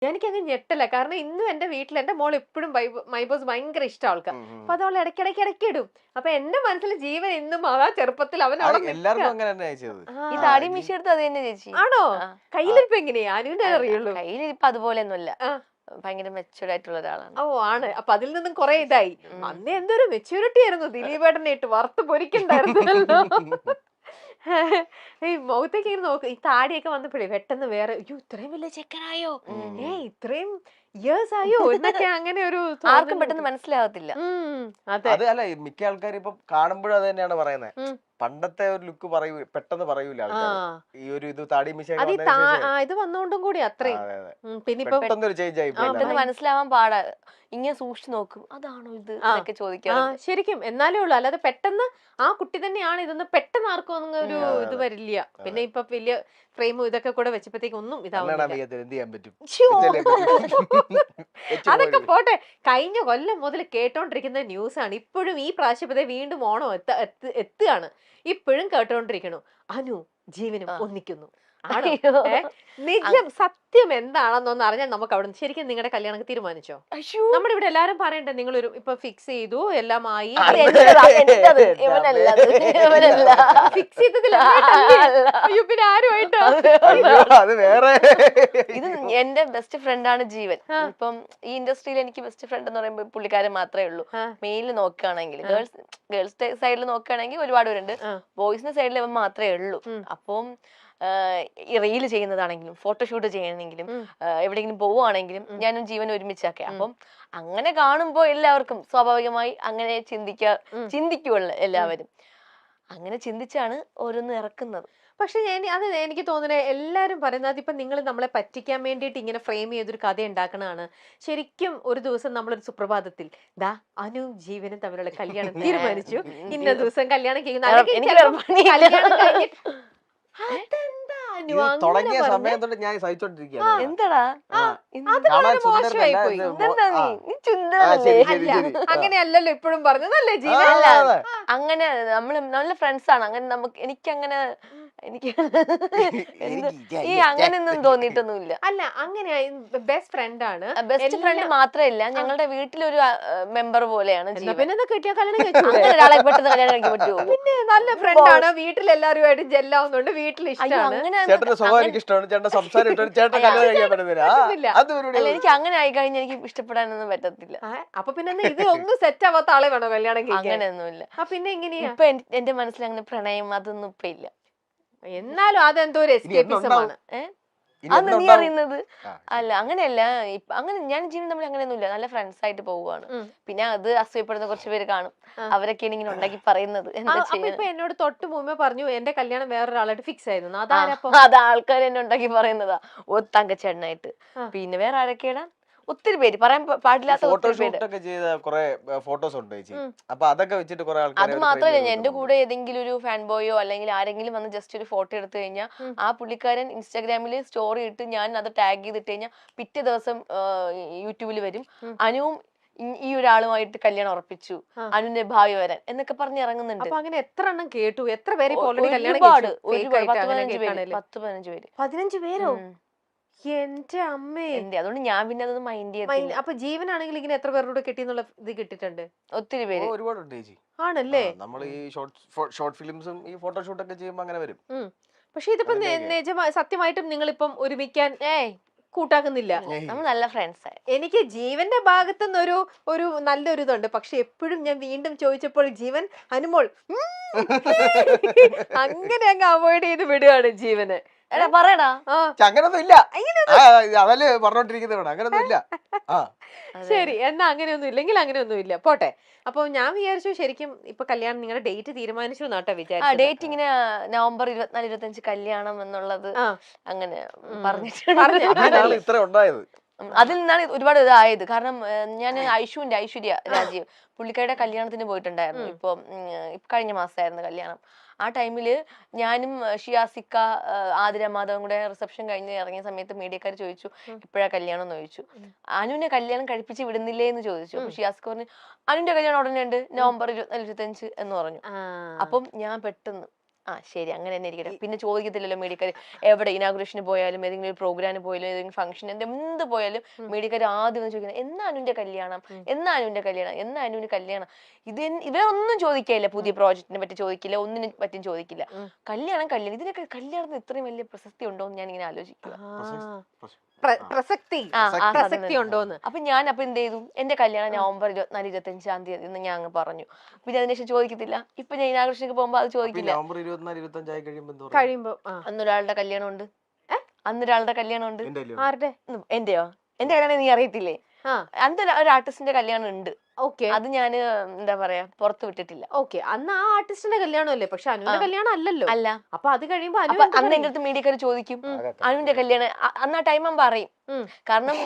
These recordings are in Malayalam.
എനിക്കങ്ങ് ഞെട്ടല. കാരണം ഇന്നും എന്റെ വീട്ടിൽ എന്റെ മോൾ എപ്പോഴും മൈബോസ് ഭയങ്കര ഇഷ്ടം ആൾക്കാർ. അപ്പൊ അത് അവൾ ഇടയ്ക്കിടയ്ക്ക് ഇടും. അപ്പൊ എന്റെ മനസ്സിൽ ജീവൻ ഇന്നും ആ ചെറുപ്പത്തിൽ അവൻ അവിടെ എല്ലാവർക്കും അങ്ങനെ തന്നെ ചെയ്തത്. ഈ താടി മീശ എടുത്ത് അത് തന്നെ ചേച്ചി. ആണോ? കയ്യിലിരിപ്പ് എങ്ങനെയാ? അനുവിന്റെ അറിയുള്ളൂ. കയ്യിലിരിപ്പ് അതുപോലെ ഒന്നുമില്ല, ഭയങ്കര മെച്ചൂർഡ് ആയിട്ടുള്ള ഒരാളാണ്. ഓ ആണ്. അപ്പൊ അതിൽ നിന്നും കുറെ ഇതായി. അന്ന് എന്തൊരു മെച്യൂരിറ്റി ആയിരുന്നു. ദിലീപേട്ടനെ ഇട്ട് വറുത്ത് പൊരിക്കണ്ടായിരുന്നല്ലോ. ഈ മുഖത്തേക്ക് ഇങ്ങനെ നോക്ക്. ഈ താടിയൊക്കെ വന്നപ്പോഴേ പെട്ടെന്ന് വേറെ ഇത്രയും വലിയ ചെക്കനായോ, ഇത്രയും ഇയേഴ്സ് ആയോ എന്നൊക്കെ അങ്ങനെ ഒരു ആർക്കും പെട്ടെന്ന് മനസ്സിലാകത്തില്ല. അത് അല്ല, മിക്ക ആൾക്കാർ ഇപ്പൊ കാണുമ്പോഴും അത് തന്നെയാണ് പറയുന്നത്. പണ്ടത്തെ ഒരു ലുക്ക് പെട്ടെന്ന് പറയൂല ആൾക്കാർ. ഈ ഒരു ഇത് താടി മിശ ഇത് വന്നോണ്ടും കൂടി അത്രയും പിന്നെ പെട്ടെന്ന് ചേഞ്ച് ആയി പെട്ടെന്ന് മനസ്സിലാവാൻ പാടാ. ഇങ്ങനെ സൂക്ഷിച്ചു നോക്കും, അതാണോ ഇത് എന്നൊക്കെ ചോദിക്കാം. ശരിക്കും എന്നാലേ ഉള്ളു. അല്ലാതെ പെട്ടെന്ന് ആ കുട്ടി തന്നെയാണ് ഇതൊന്നും പെട്ടെന്ന് ആർക്കും ഒന്നും ഒരു ഇത് വരില്ല. പിന്നെ ഇപ്പൊ വലിയ ഫ്രെയിമും ഇതൊക്കെ കൂടെ വെച്ചപ്പോഴത്തേക്ക് ഒന്നും ഇതാവുന്നില്ല. അതൊക്കെ പോട്ടെ. കഴിഞ്ഞ കൊല്ലം മുതൽ കേട്ടോണ്ടിരിക്കുന്ന ന്യൂസാണ്. ഇപ്പോഴും ഈ പ്രാവശ്യത്തെ വീണ്ടും ഓണം എത്തുകയാണ്. ഇപ്പോഴും കേട്ടോണ്ടിരിക്കണു അനു ജീവനും ഒന്നിക്കുന്നു. നിജം സത്യം എന്താണെന്നൊന്ന് അറിഞ്ഞാൽ നമുക്ക് അവിടെ ശരിക്കും നിങ്ങളുടെ കല്യാണം തീരുമാനിച്ചോ? നമ്മുടെ ഇവിടെ എല്ലാരും പറയണ്ടേ നിങ്ങളൊരു ഇപ്പൊ ഫിക്സ് ചെയ്തു എല്ലാമായി. ഫിക്സ് ചെയ്തതിൽ പിന്നെ ആരുമായിട്ടോ? ഇത് എന്റെ ബെസ്റ്റ് ഫ്രണ്ടാണ് ജീവൻ. ഇപ്പം ഈ ഇൻഡസ്ട്രിയിൽ എനിക്ക് ബെസ്റ്റ് ഫ്രണ്ട് എന്ന് പറയുമ്പോൾ പുള്ളിക്കാരൻ മാത്രമേ ഉള്ളൂ. മെയിലിൽ നോക്കുകയാണെങ്കിൽ ഗേൾസ് സൈഡിൽ നോക്കുകയാണെങ്കിൽ ഒരുപാട് പേരുണ്ട്. ബോയ്സിന്റെ സൈഡിൽ ഇവൻ മാത്രമേ ഉള്ളൂ. അപ്പം ഈ റീല് ചെയ്യുന്നതാണെങ്കിലും ഫോട്ടോഷൂട്ട് ചെയ്യണമെങ്കിലും എവിടെയെങ്കിലും പോവുകയാണെങ്കിലും ഞാനും ജീവനും ഒരുമിച്ചൊക്കെ. അപ്പം അങ്ങനെ കാണുമ്പോൾ എല്ലാവർക്കും സ്വാഭാവികമായി അങ്ങനെ ചിന്തിക്കുള്ളൂ എല്ലാവരും. അങ്ങനെ ചിന്തിച്ചാണ് ഓരോന്ന് ഇറക്കുന്നത്. പക്ഷെ അത് എനിക്ക് തോന്നുന്നത് എല്ലാരും പറയുന്നത് ഇപ്പൊ നിങ്ങൾ നമ്മളെ പറ്റിക്കാൻ വേണ്ടിയിട്ട് ഇങ്ങനെ ഫ്രെയിം ചെയ്തൊരു കഥ ഉണ്ടാക്കണതാണ്. ശരിക്കും ഒരു ദിവസം നമ്മളൊരു സുപ്രഭാതത്തിൽ ദാ അനു ജീവനും തമ്മിലുള്ള കല്യാണം തീരുമാനിച്ചു, ഇന്ന ദിവസം കല്യാണം തുടങ്ങിയ സമയം തൊട്ട് ഞാൻ സഹിച്ചോണ്ടിരിക്കുകയാണ്. എന്താടാ മോശമായി പോയി. അങ്ങനെയല്ലല്ലോ ഇപ്പോഴും പറഞ്ഞതല്ലേ ജീവൻ? അങ്ങനെ നമ്മള് നല്ല ഫ്രണ്ട്സ് ആണ്. അങ്ങനെ എനിക്കങ്ങനെ ഈ അങ്ങനെയൊന്നും തോന്നിയിട്ടൊന്നുമില്ല. അല്ല അങ്ങനെ ബെസ്റ്റ് ഫ്രണ്ട് ആണ്. ബെസ്റ്റ് ഫ്രണ്ട് മാത്രമല്ല, ഞങ്ങളുടെ വീട്ടിലൊരു മെമ്പർ പോലെയാണ്. ഒരാളെ പെട്ടെന്ന് കല്യാണം കഴിക്കാൻ പറ്റുമോ? പിന്നെ നല്ല ഫ്രണ്ട് ആണ്. വീട്ടിൽ എല്ലാവരുമായിട്ട് ജെല്ലാവുന്നുണ്ട്. വീട്ടിൽ ഇഷ്ടമാണ്. എനിക്ക് അങ്ങനെ ആയി കഴിഞ്ഞാൽ എനിക്ക് ഇഷ്ടപ്പെടാനൊന്നും പറ്റത്തില്ല. അപ്പൊ പിന്നെ ഇത് ഒന്നും സെറ്റ് ആവാത്ത ആളെ വേണോ കല്യാണം കഴിക്കാൻ? അങ്ങനെയൊന്നുമില്ല. പിന്നെ എങ്ങനെയാ? ഇപ്പൊ എന്റെ മനസ്സിൽ അങ്ങനെ പ്രണയം അതൊന്നും ഇപ്പൊ ഇല്ല. എന്നാലും അതെന്തോ ഒരു എസ്കേപ്പിസമാണ്. അത് നീ അറിയുന്നത് അല്ല. അങ്ങനെയല്ല. അങ്ങനെ ഞാൻ ജീവൻ തമ്മിൽ അങ്ങനെയൊന്നുമില്ല. നല്ല ഫ്രണ്ട്സ് ആയിട്ട് പോവുകയാണ്. പിന്നെ അത് അസൂയപ്പെടുന്ന കുറച്ച് പേര് കാണും. അവരൊക്കെയാണ് ഇങ്ങനെ ഉണ്ടാക്കി പറയുന്നത്. ഇപ്പൊ എന്നോട് തൊട്ട് മുമ്പേ പറഞ്ഞു എന്റെ കല്യാണം വേറൊരാളായിട്ട് ഫിക്സ് ആയിരുന്നു. അത് ആൾക്കാർ എന്നെ ഉണ്ടാക്കി പറയുന്നതാ. തങ്കച്ചേട്ടനായിട്ട്. പിന്നെ വേറെ ആരൊക്കെയാണ് ഒത്തിരി പേര് പറയാൻ പാടില്ലാത്ത ഫോട്ടോസ് ഉണ്ട്. അപ്പൊ അതൊക്കെ വെച്ചിട്ട് കുറെ ആൾക്കാർ. അത് മാത്രമല്ല, എന്റെ കൂടെ ഏതെങ്കിലും ഒരു ഫാൻ ബോയോ അല്ലെങ്കിൽ ആരെങ്കിലും വന്ന് ജസ്റ്റ് ഒരു ഫോട്ടോ എടുത്തു കഴിഞ്ഞാൽ ആ പുള്ളിക്കാരൻ ഇൻസ്റ്റാഗ്രാമിൽ സ്റ്റോറി ഇട്ട് ഞാൻ അത് ടാഗ് ചെയ്തിട്ട് കഴിഞ്ഞാൽ പിറ്റേ ദിവസം യൂട്യൂബിൽ വരും അനുവും ഈ ഒരാളുമായിട്ട് കല്യാണം ഉറപ്പിച്ചു, അനുവിന്റെ ഭാവി വരാൻ എന്നൊക്കെ പറഞ്ഞ് ഇറങ്ങുന്നുണ്ട്. അപ്പൊ അങ്ങനെ എത്ര എണ്ണം കേട്ടു? എത്ര പേര്? ഒരുപാട് 10-15 പേര്. 15 പേരോ? എന്റെ അമ്മേ. അതുകൊണ്ട് ഞാൻ പിന്നെ അതൊന്നും മൈൻഡ് ചെയ്തില്ല. അപ്പൊ ജീവനാണെങ്കിൽ ഇങ്ങനെ എത്ര പേരോട് കിട്ടിയെന്നുള്ള ഇത് കിട്ടിയിട്ടുണ്ട്? ഒത്തിരി പേര്. ഒരുപാടുണ്ട് ചേച്ചി. ആണല്ലേ? നമ്മൾ ഈ ഷോർട്ട് ഫിലിംസും ഈ ഫോട്ടോഷൂട്ട് ഒക്കെ ചെയ്യുമ്പോ അങ്ങനെ വരും. പക്ഷെ ഇതിപ്പോ സത്യമായിട്ടും നിങ്ങളിപ്പം ഒരുമിക്കാൻ കൂട്ടാക്കുന്നില്ല. നമ്മൾ നല്ല ഫ്രണ്ട്സ്. എനിക്ക് ജീവന്റെ ഭാഗത്തുനിന്ന് ഒരു നല്ലൊരു ഇതുണ്ട്. പക്ഷെ എപ്പോഴും ഞാൻ വീണ്ടും ചോദിച്ചപ്പോൾ ജീവൻ അനുമോൾ അങ്ങനെ അങ്ങ് അവോയ്ഡ് ചെയ്ത് വിടുകയാണ് ജീവന്. പറയടാ അങ്ങനൊന്നും ഇല്ല. അതല്ലേ പറഞ്ഞോണ്ടിരിക്കുന്നത്. അങ്ങനൊന്നും ഇല്ല. ശരി, എന്നാ അങ്ങനെയൊന്നും ഇല്ലെങ്കിൽ അങ്ങനെയൊന്നും ഇല്ല, പോട്ടെ. അപ്പൊ ഞാൻ വിചാരിച്ചു ശരിക്കും ഇപ്പൊ കല്യാണം നിങ്ങളുടെ ഡേറ്റ് തീരുമാനിച്ചു എന്നാട്ടോ വിചാരിച്ചു. ഡേറ്റ് ഇങ്ങനെ നവംബർ 24-25 കല്യാണം എന്നുള്ളത് അങ്ങനെ പറഞ്ഞിട്ടുണ്ട്. ഇത്ര ഉണ്ടായത് അതിൽ നിന്നാണ് ഒരുപാട് ഇതായത്. കാരണം ഞാൻ ഐശ്വര്യ രാജീവ് പുള്ളിക്കാരുടെ കല്യാണത്തിന് പോയിട്ടുണ്ടായിരുന്നു. ഇപ്പൊ കഴിഞ്ഞ മാസമായിരുന്നു കല്യാണം. ആ ടൈമില് ഞാനും ഷിയാസിക്ക ആതിര മാധവും കൂടെ റിസപ്ഷൻ കഴിഞ്ഞ് ഇറങ്ങിയ സമയത്ത് മീഡിയക്കാർ ചോദിച്ചു എപ്പോഴാ കല്യാണം എന്ന് ചോദിച്ചു. അനുവിനെ കല്യാണം കഴിപ്പിച്ച് വിടുന്നില്ലേ എന്ന് ചോദിച്ചു. അപ്പൊ ഷിയാസിക്ക പറഞ്ഞു അനുവിന്റെ കല്യാണം ഉടനെ ഉണ്ട്, നവംബർ 24-25 എന്ന് പറഞ്ഞു. അപ്പം ഞാൻ പെട്ടെന്ന് ശരി അങ്ങനെ തന്നെ ഇരിക്കട്ടെ. പിന്നെ ചോദിക്കത്തില്ലല്ലോ മീഡിയക്കാർ എവിടെ ഇനാഗുറേഷന് പോയാലും ഏതെങ്കിലും ഒരു പ്രോഗ്രാമിന് പോയാലും ഏതെങ്കിലും ഫംഗ്ഷൻ എന്ത് പോയാലും മീഡിയക്കാർ ആദ്യം ചോദിക്കുന്നത് എന്നാ അനുവിന്റെ കല്യാണം, എന്നാ അനുവിന്റെ കല്യാണം, എന്നാ അനുവിന്റെ കല്യാണം. ഇവരൊന്നും ചോദിക്കില്ല, പുതിയ പ്രോജക്റ്റിനെ പറ്റി ചോദിക്കില്ല, ഒന്നിനെ പറ്റിയും ചോദിക്കില്ല. കല്യാണം ഇതിനൊക്കെ കല്യാണത്തിന് ഇത്രയും വലിയ പ്രസക്തി ഉണ്ടോ എന്ന് ഞാൻ ഇങ്ങനെ ആലോചിക്കുക. പ്രസക്തി ഉണ്ടോന്ന്. അപ്പൊ എന്ത് ചെയ്തു, എന്റെ കല്യാണം നവംബർ 24, 25 തീയതി എന്ന് ഞാൻ അങ്ങ് പറഞ്ഞു. പിന്നെ അതിനുശേഷം ചോദിക്കത്തില്ല. ഇപ്പൊ ഞാൻ ഇനാഗുറേഷനൊക്കെ പോകുമ്പോ അത് ചോദിക്കില്ല. നവംബർ 24, 25 കഴിയുമ്പോ അന്നൊരാളുടെ കല്യാണം ഉണ്ട്. അന്നൊരാളുടെ കല്യാണം ഉണ്ട്. ആരുടെ? എന്റെയോ? എന്റെ കല്യാണം നീ അറിയത്തില്ലേ? അന്ന് ഒരു ആർട്ടിസ്റ്റിന്റെ കല്യാണം ഉണ്ട്. അത് ഞാൻ എന്താ പറയാ പുറത്തു വിട്ടിട്ടില്ല. ഓക്കെ, അന്ന് ആ ആർട്ടിസ്റ്റിന്റെ കല്യാണം അല്ലേ, പക്ഷെ അനുവിന്റെ കല്യാണം അല്ലല്ലോ. അല്ല. അപ്പൊ അത് കഴിയുമ്പോ അന്ന് എന്റെ അടുത്ത് മീഡിയക്കാർ ചോദിക്കും അനുവിന്റെ കല്യാണം. അന്ന് ആ ടൈം പറയും. കാരണം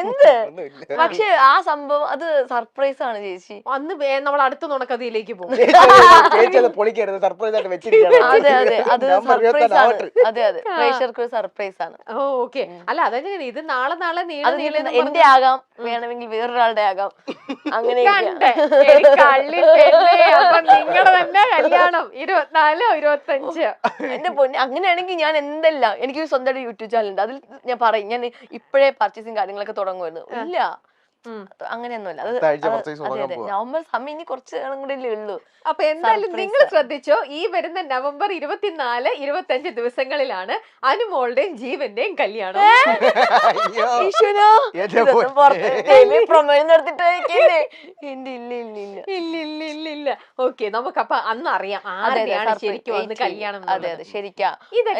എന്ത്, പക്ഷെ ആ സംഭവം അത് സർപ്രൈസ് ആണ് ചേച്ചി. അന്ന് നമ്മൾ അടുത്ത നുണക്കഥയിലേക്ക് പോകും. അതെ അതെ, അത് സർപ്രൈസ് ആണ്. അതെ അതെ, പ്രേക്ഷകർക്ക് ഒരു സർപ്രൈസ് ആണ്. ഓക്കെ, അല്ല അതെങ്ങനെ ഇത് നാളെ എന്റെ ആകാം, വേണമെങ്കിൽ വേറൊരാളുടെ ആകാം. അങ്ങനെ നിങ്ങളുടെ തന്നെ കല്യാണം 24, 25. എന്റെ പൊന്നെ, അങ്ങനെയാണെങ്കിൽ ഞാൻ എന്തെല്ലാം, എനിക്ക് സ്വന്തമായിട്ട് യൂട്യൂബ് ചാനൽ ഉണ്ട്. അതിൽ ഞാൻ പറയും ഞാൻ ഇപ്പോഴേ പർച്ചേസിങ് കാര്യങ്ങളൊക്കെ തുടങ്ങുമായിരുന്നു. ഇല്ല, അങ്ങനെയൊന്നുമില്ല. അത് നവംബർ സമയം ഇനി കുറച്ച് കൂടെ ഉള്ളൂ. അപ്പൊ എന്തായാലും നിങ്ങൾ ശ്രദ്ധിച്ചോ, ഈ വരുന്ന നവംബർ 24, 25 ദിവസങ്ങളിലാണ് അനുമോളുടെയും ജീവന്റെയും കല്യാണം. ഓക്കെ, നമുക്ക് അപ്പൊ അന്ന് അറിയാം ആരെയാണ് ശരിക്കും അന്ന് കല്യാണം. അതെ അതെ, ശരിക്കാ.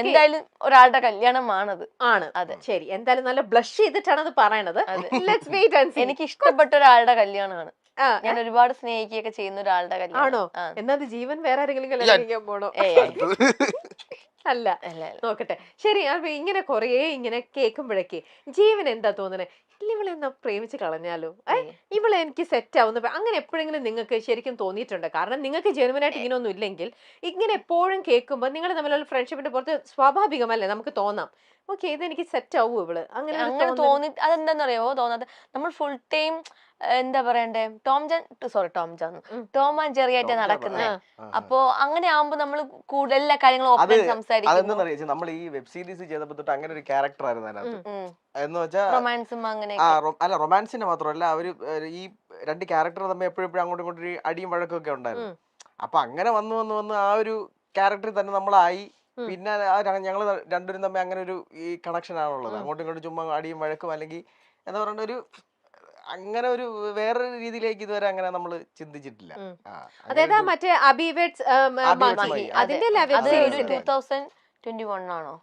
എന്തായാലും ഒരാളുടെ കല്യാണമാണത്. ആണ്. അതെ, ശരി. എന്തായാലും നല്ല ബ്ലഷ് ചെയ്തിട്ടാണ് അത് പറയണത്. Let's wait and see. എനിക്ക് ഇഷ്ടപ്പെട്ട ഒരാളുടെ കല്യാണമാണ്. ഞാൻ ഒരുപാട് സ്നേഹിക്കുകയൊക്കെ ചെയ്യുന്ന ഒരാളുടെ കല്യാണം. ആണോ? എന്നാ അത് ജീവൻ വേറെ ആരെങ്കിലും കല്യാണം കഴിക്കാൻ പോണോ? അല്ല, നോക്കട്ടെ. ശരി, അപ്പൊ ഇങ്ങനെ കൊറേ ഇങ്ങനെ കേൾക്കുമ്പോഴേക്ക് ജീവൻ എന്താ തോന്നണേ, ഇവളെ എന്നാ പ്രേമിച്ച് കളഞ്ഞാലോ, ഇവളെ എനിക്ക് സെറ്റ് ആവുന്ന അങ്ങനെ എപ്പോഴെങ്കിലും നിങ്ങൾക്ക് ശരിക്കും തോന്നിയിട്ടുണ്ട്? കാരണം നിങ്ങൾക്ക് ജെനുവനായിട്ട് ഇങ്ങനെ ഒന്നും ഇല്ലെങ്കിൽ ഇങ്ങനെ എപ്പോഴും കേൾക്കുമ്പോൾ നിങ്ങൾ തമ്മിലുള്ള ഫ്രണ്ട്ഷിപ്പിന്റെ പുറത്ത് സ്വാഭാവികമല്ലേ നമുക്ക് തോന്നാം, ഓക്കെ ഇതെനിക്ക് സെറ്റ് ആവൂ ഇവള്, അങ്ങനെ തോന്നി. അതെന്താന്നറിയോ തോന്നാതെ, നമ്മൾ ഫുൾ ടൈം എന്താ പറയണ്ടേ, ടോം ആൻഡ് ജെറി ആയിട്ട് നടക്കുന്നത്. അപ്പൊ അങ്ങനെ ആവുമ്പോ നമ്മൾ കൂടുതൽ എല്ലാ കാര്യങ്ങളും ഓപ്പൺ സംസാരിക്കും. നമ്മൾ ഈ വെബ് സീരീസ് ചെയ്തപ്പോ തൊട്ട് അങ്ങനെ ഒരു ക്യാരക്ടർ ആയിരുന്നു അതിനകത്ത്. എന്ന് വെച്ചാൽ റൊമാൻസും അങ്ങനെ അല്ല, റൊമാൻസിന് മാത്രമല്ല, അവര് ഈ രണ്ട് ക്യാരക്ടർ തമ്മിൽ എപ്പോഴും അങ്ങോട്ടും ഇങ്ങോട്ടും അടിയും വഴക്കൊക്കെ ഉണ്ടായിരുന്നു. അപ്പൊ അങ്ങനെ വന്ന് ആ ഒരു ക്യാരക്ടറിൽ തന്നെ നമ്മളായി. പിന്നെ ഞങ്ങൾ രണ്ടുപേരും തമ്മിൽ അങ്ങനെ ഒരു ഈ കണക്ഷൻ ആണുള്ളത്. അങ്ങോട്ടും ഇങ്ങോട്ടും ചുമ്മാ അടിയും വഴക്കും, അല്ലെങ്കിൽ എന്താ പറയണ്ട, ഒരു അങ്ങനെ ഒരു വേറൊരു രീതിയിലേക്ക് ഇതുവരെ അങ്ങനെ നമ്മൾ ചിന്തിച്ചിട്ടില്ല. അതായത് മറ്റേ അബിവേഡ്സ് അതിന്റെ 2021 ആണോ?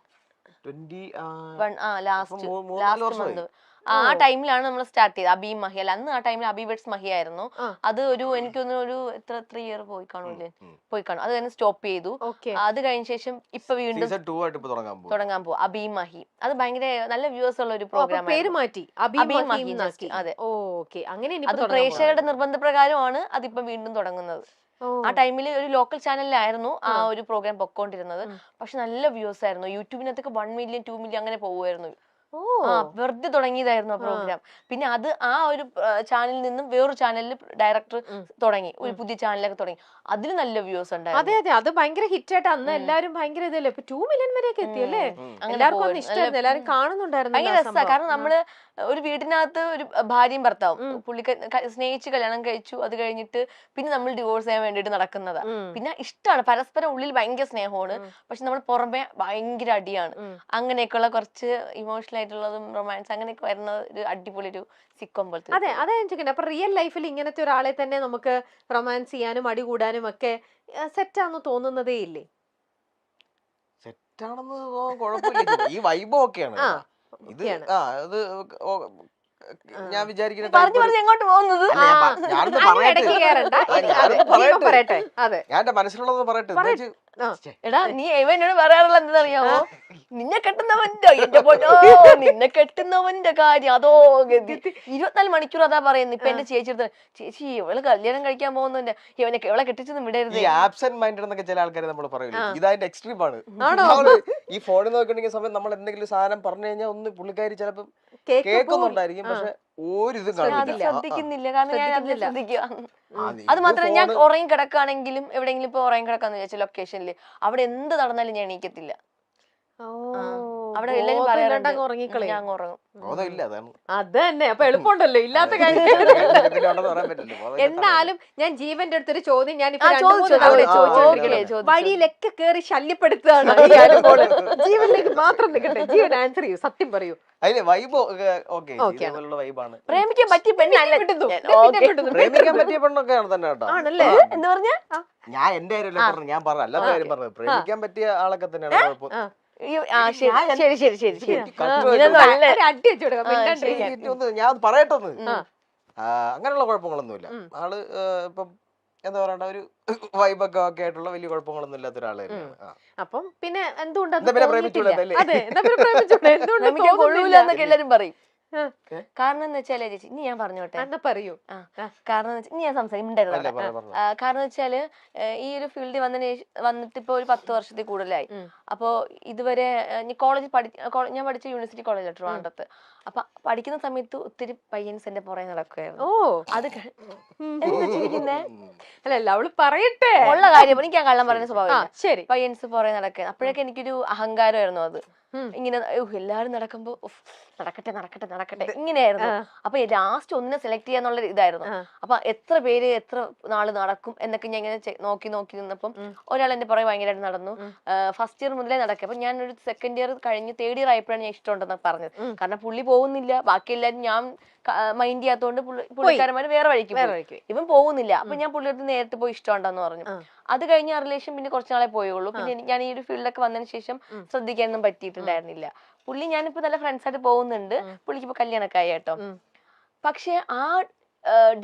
ലാസ്റ്റ് ആ ടൈമിലാണ് നമ്മൾ സ്റ്റാർട്ട് ചെയ്തത്. അബി മഹി അല്ല, അന്ന് ആ ടൈമിൽ അബിവേഡ്സ് മഹി ആയിരുന്നു. അത് എനിക്കൊന്ന് ഒരു 3 ഇയർ പോയി കാണും. അത് തന്നെ സ്റ്റോപ്പ് ചെയ്തു. അത് കഴിഞ്ഞ ശേഷം ഇപ്പൊ വീണ്ടും തുടങ്ങാൻ പോകും അബി മഹി. അത് ഭയങ്കര നല്ല വ്യൂവേഴ്സ് ഉള്ള ഒരു പ്രോഗ്രാം. പേര് മാറ്റി അബി മഹി. അതെ, അത് പ്രേക്ഷകരുടെ നിർബന്ധപ്രകാരമാണ് അതിപ്പോ വീണ്ടും തുടങ്ങുന്നത്. ആ ടൈമിൽ ഒരു ലോക്കൽ ചാനലിലായിരുന്നു ആ ഒരു പ്രോഗ്രാം പൊക്കോണ്ടിരുന്നത്. പക്ഷെ നല്ല വ്യൂസ് ആയിരുന്നു. യൂട്യൂബിനകത്തൊക്കെ 1 മില്യൺ 2 മില്യൺ അങ്ങനെ പോകുമായിരുന്നു. വെറുതെ തുടങ്ങിയതായിരുന്നു ആ പ്രോഗ്രാം. പിന്നെ അത് ആ ഒരു ചാനലിൽ നിന്നും വേറൊരു ചാനലിൽ ഡയറക്ടർ തുടങ്ങി, ഒരു പുതിയ ചാനലൊക്കെ തുടങ്ങി. അതിൽ നല്ല വ്യൂസ് ഉണ്ടായിരുന്നു. അതെ അതെ, അത് ഭയങ്കര ഹിറ്റ് ആയിട്ട് അന്ന് എല്ലാരും ഭയങ്കര ഇതല്ലേ, 2 മില്യൺ വരെയൊക്കെ എത്തിയല്ലേ. എല്ലാവർക്കും ഇഷ്ടമായിരുന്നു, എല്ലാരും കാണുന്നുണ്ടായിരുന്നു. ഭയങ്കര രസമാണ്. കാരണം നമ്മള് ഒരു വീടിനകത്ത് ഒരു ഭാര്യയും ഭർത്താവും സ്നേഹിച്ച് കല്യാണം കഴിച്ചു. അത് കഴിഞ്ഞിട്ട് പിന്നെ നമ്മൾ ഡിവോഴ്സ് ചെയ്യാൻ വേണ്ടിട്ട് നടക്കുന്നതാ. പിന്നെ ഇഷ്ടമാണ്, പരസ്പരം ഉള്ളിൽ ഭയങ്കര സ്നേഹമാണ്, പക്ഷെ നമ്മൾ പുറമെ ഭയങ്കര അടിയാണ്. അങ്ങനെയൊക്കെയുള്ള കുറച്ച് ഇമോഷണൽ ആയിട്ടുള്ളതും റൊമാൻസ് അങ്ങനെയൊക്കെ വരുന്ന ഒരു അടിപൊളി ഒരു സിക്കോം പോലത്തെ. അതെ, അതാ ഞാൻ ചോദിക്കുന്നത്. അപ്പൊ റിയൽ ലൈഫിൽ ഇങ്ങനത്തെ ഒരാളെ തന്നെ നമുക്ക് റൊമാൻസ് ചെയ്യാനും അടി കൂടാനും ഒക്കെ സെറ്റാന്ന് തോന്നുന്നതേ ഇല്ലേ? സെറ്റാണെന്ന് കുഴപ്പമില്ല, ഈ വൈബ് ഒക്കെയാണ്. ഇത് അത് ഞാൻ വിചാരിക്കുന്ന എങ്ങോട്ട് പോകുന്നത്, ഞാൻ എന്റെ മനസ്സിലുള്ളത് പറയട്ടെ. എടാ നീ എന്നോട് പറയാറുള്ള എന്താണെന്നറിയാമോ, നിന്നെ കെട്ടുന്നവന്റെ എന്റെ പൊന്നോ നിന്നെ കെട്ടുന്നവന്റെ കാര്യം അതോ ഗതി. 24 മണിക്കൂർ അതാ പറയുന്നത്. ഇപ്പൊ എന്റെ ചേച്ചി ഇവള് കല്യാണം കഴിക്കാൻ പോകുന്നുണ്ട്, ഇവളെ കെട്ടിച്ചൊന്നും വിടരുത്. ഈ ആബ്സെന്റ് മൈൻഡഡ് എന്നൊക്കെ ചില ആൾക്കാർ നമ്മൾ പറയില്ല, ഇതായിട്ട് എക്സ്ട്രീം ആണ്. ഈ ഫോണിൽ നോക്കിണ്ടെങ്കിൽ സമയം നമ്മൾ എന്തെങ്കിലും സാധനം പറഞ്ഞു കഴിഞ്ഞാൽ ഒന്ന് പുള്ളിക്കാരി ചിലപ്പം കേൾക്കുന്നുണ്ടായിരിക്കും, പക്ഷെ ഒരിതും അത് കാണില്ല. ശ്രദ്ധിക്കുന്നില്ല. കാരണം ഞാൻ അതിൽ ശ്രദ്ധിക്കുക. നീ അത് മാത്രമല്ല, ഞാൻ phone- ഉറങ്ങി കിടക്കുകയാണെങ്കിലും എവിടെയെങ്കിലും ഇപ്പൊ ഉറങ്ങി കിടക്കാന്ന് വിചാരിച്ച ലൊക്കേഷനിൽ അവിടെ എന്ത് നടന്നാലും ഞാൻ എണീക്കത്തില്ല. അവിടെ എല്ലാരും പറയാറുണ്ട് ഉറങ്ങിക്കളയും. ഞാൻ ഉറങ്ങും. ബോധമില്ല, അതാണ്. അത് തന്നെ, അപ്പൊ എളുപ്പമുണ്ടല്ലോ, ഇല്ലാത്ത കാര്യം. ഇതിലുണ്ടെന്ന് പറയാൻ പറ്റില്ല, ബോധമില്ലാത്ത എന്നാലും ഞാൻ ജീവന്റെ അടുത്തൊരു ചോദ്യം ഞാൻ വഴിയിലൊക്കെ കേറി ശല്യപ്പെടുത്തുകയാണ് ഈ അനുമോള്. ജീവനിലേക്ക് മാത്രം നിൽക്കട്ടെ, ജീവൻ ആൻസർ ചെയ്യൂ, സത്യം പറയൂ. അതില് വൈബ് ഓക്കെ Okay ആണ്. വൈബാണ്. പ്രേമിക്കാൻ പറ്റിയ പെണ്ണല്ല. പ്രേമിക്കാൻ പറ്റിയ പെണ്ണൊക്കെയാണ് തന്നെ കേട്ടോ. ആണല്ലേ? എന്ന് പറഞ്ഞ ഞാൻ എന്റെ കാര്യമല്ല പറഞ്ഞു, ഞാൻ പറഞ്ഞു അല്ലാത്ത കാര്യം പറഞ്ഞത്. പ്രേമിക്കാൻ പറ്റിയ ആളൊക്കെ തന്നെയാണ് കുഴപ്പം. ശരി ശരി ശരി ശരി. ഒരു അടി വെച്ചു കൊടുക്കാം, മിണ്ടാണ്ടിരിക്കാൻ. ഞാൻ പറയട്ടെന്ന്, അങ്ങനെയുള്ള കുഴപ്പങ്ങളൊന്നുമില്ല. ആള് ഇപ്പം എന്താ പറയണ്ട, ഒരു വൈബൊക്കെ ഒക്കെ ആയിട്ടുള്ള വലിയ കുഴപ്പങ്ങളൊന്നും ഇല്ലാത്ത ഒരാള് തന്നെയാണ്. അപ്പം പിന്നെ എന്തുകൊണ്ട് എന്താ പിന്നെ പ്രേമിച്ചൂടെ? പ്രേമിക്കാൻ കൊള്ളൂല എന്നൊക്കെ എല്ലാരും പറയും. കാരണം എന്ന് വെച്ചാല് ചേച്ചി, ഇനി ഞാൻ പറഞ്ഞോട്ടെ, എന്താ പറയൂ. കാരണം ഇനി ഞാൻ സംസാരിക്കണ്ടായിരുന്നു. കാരണം വെച്ചാല് ഈ ഒരു ഫീൽഡിൽ വന്നിട്ട് ഇപ്പൊ ഒരു 10 വർഷത്തിൽ കൂടുതലായി. അപ്പോ ഇതുവരെ കോളേജ് ഞാൻ പഠിച്ച യൂണിവേഴ്സിറ്റി കോളേജ് ട്രിവാൻഡ്രത്ത്. അപ്പൊ പഠിക്കുന്ന സമയത്ത് ഒത്തിരി പയ്യൻസ് എന്റെ പുറകെ നടക്കുകയായിരുന്നു. അത് അല്ലല്ല, അവള് പറയട്ടെ ഉള്ള കാര്യം. എനിക്ക് ആ കള്ളം പറയുന്ന സ്വഭാവം. ശരി, പയ്യൻസ് പുറകെ നടക്കുക. അപ്പോഴൊക്കെ എനിക്കൊരു അഹങ്കാരമായിരുന്നു അത്. ഇങ്ങനെ എല്ലാരും നടക്കുമ്പോ നടക്കട്ടെ നടക്കട്ടെ നടക്കട്ടെ ഇങ്ങനെയായിരുന്നു. അപ്പൊ ലാസ്റ്റ് ഒന്നിനെ സെലക്ട് ചെയ്യാന്നുള്ള ഇതായിരുന്നു. അപ്പൊ എത്ര പേര് എത്ര നാള് നടക്കും എന്നൊക്കെ ഞാൻ ഇങ്ങനെ നോക്കി നിന്നപ്പം ഒരാൾ എന്റെ പുറകെ ഭയങ്കരമായിട്ട് നടന്നു. ഫസ്റ്റ് ഇയർ മുതലേ നടക്കുക. അപ്പൊ ഞാൻ ഒരു സെക്കൻഡ് ഇയർ കഴിഞ്ഞ് തേർഡ് ഇയർ ആയപ്പോഴാണ് ഞാൻ ഇഷ്ടമുണ്ടെന്ന് പറഞ്ഞത്. കാരണം പുള്ളി പോകുന്നില്ല, ബാക്കി എല്ലാരും ഞാൻ മൈൻഡ് ചെയ്യാത്തോണ്ട് പുള്ളിക്കാരന്മാര് വേറെ വഴിക്ക് ഇവൻ പോകുന്നില്ല. അപ്പൊ ഞാൻ പുള്ളിയുടെ നേരിട്ട് പോയി ഇഷ്ടമുണ്ടെന്ന് പറഞ്ഞു. അത് കഴിഞ്ഞ ആ റിലേഷൻ പിന്നെ കുറച്ച് നാളെ പോയുള്ളൂ. പിന്നെ ഞാൻ ഈ ഒരു ഫീൽഡൊക്കെ വന്നതിന് ശേഷം ശ്രദ്ധിക്കാനൊന്നും പറ്റിയിട്ടുണ്ടായിരുന്നില്ല. പുള്ളി ഞാനിപ്പോ നല്ല ഫ്രണ്ട്സ് ആയിട്ട് പോകുന്നുണ്ട്. പുള്ളിക്ക് ഇപ്പൊ കല്യാണമൊക്കെ ആയി കേട്ടോ. പക്ഷെ ആ